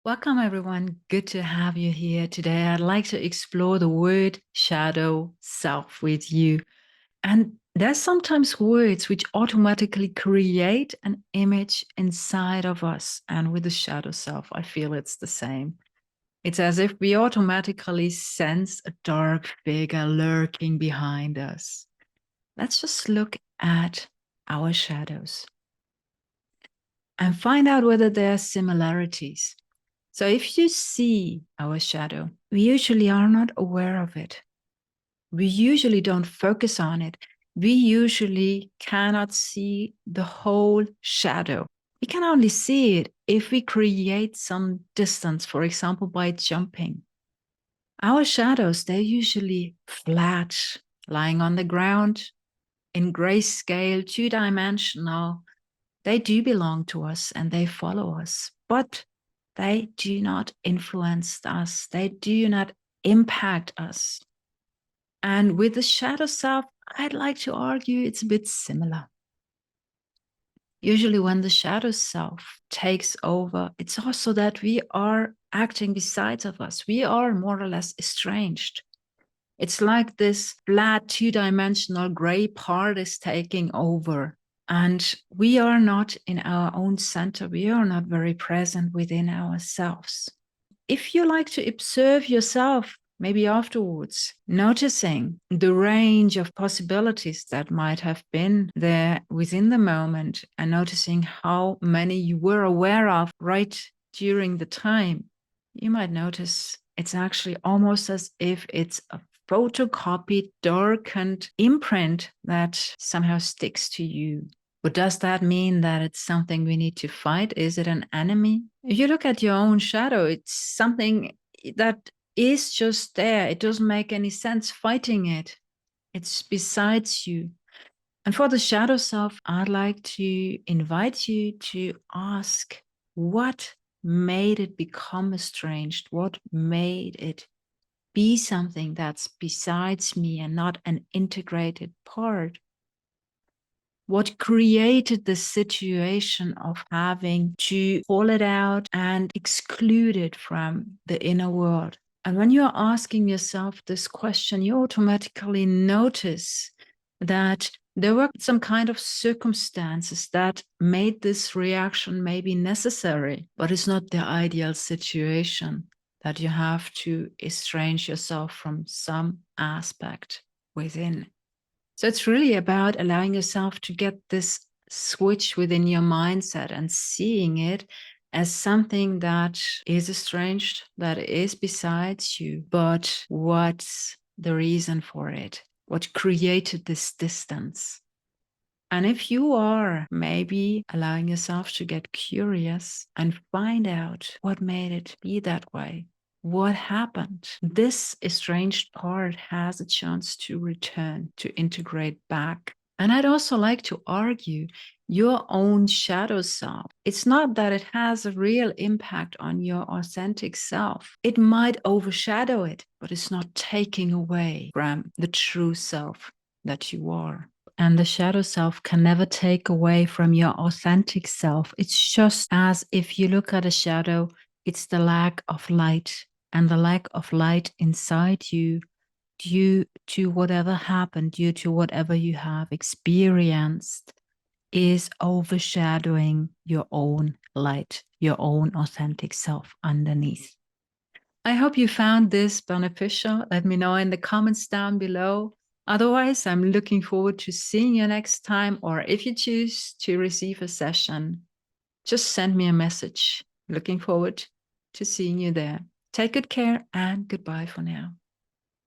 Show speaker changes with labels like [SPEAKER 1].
[SPEAKER 1] Welcome, everyone. Good to have you here today. I'd like to explore the word shadow self with you. And there's sometimes words which automatically create an image inside of us. And with the shadow self, I feel it's the same. It's as if we automatically sense a dark figure lurking behind us. Let's just look at our shadows and find out whether there are similarities. So if you see our shadow, we usually are not aware of it. We usually don't focus on it. We usually cannot see the whole shadow. We can only see it if we create some distance, for example, by jumping. Our shadows, they're usually flat, lying on the ground, in grayscale, two-dimensional. They do belong to us and they follow us, but they do not influence us. They do not impact us. And with the shadow self, I'd like to argue it's a bit similar. Usually when the shadow self takes over, it's also that we are acting besides of us. We are more or less estranged. It's like this flat two-dimensional gray part is taking over. And we are not in our own center. We are not very present within ourselves. If you like to observe yourself, maybe afterwards, noticing the range of possibilities that might have been there within the moment and noticing how many you were aware of right during the time, you might notice it's actually almost as if it's a photocopied, darkened imprint that somehow sticks to you. But does that mean that it's something we need to fight? Is it an enemy? If you look at your own shadow, it's something that is just there. It doesn't make any sense fighting it. It's besides you. And for the shadow self, I'd like to invite you to ask what made it become estranged? What made it be something that's besides me and not an integrated part? What created the situation of having to call it out and exclude it from the inner world? And when you're asking yourself this question, you automatically notice that there were some kind of circumstances that made this reaction maybe necessary, but it's not the ideal situation that you have to estrange yourself from some aspect within. So it's really about allowing yourself to get this switch within your mindset and seeing it as something that is estranged, that is besides you. But what's the reason for it? What created this distance? And if you are maybe allowing yourself to get curious and find out what made it be that way, what happened, this estranged part has a chance to return, to integrate back. And I'd also like to argue your own shadow self. It's not that it has a real impact on your authentic self. It might overshadow it, but it's not taking away from the true self that you are. And the shadow self can never take away from your authentic self. It's just as if you look at a shadow, it's the lack of light. And the lack of light inside you, due to whatever happened, due to whatever you have experienced, is overshadowing your own light, your own authentic self underneath. I hope you found this beneficial. Let me know in the comments down below. Otherwise, I'm looking forward to seeing you next time, or if you choose to receive a session, just send me a message. Looking forward to seeing you there. Take good care and goodbye for now.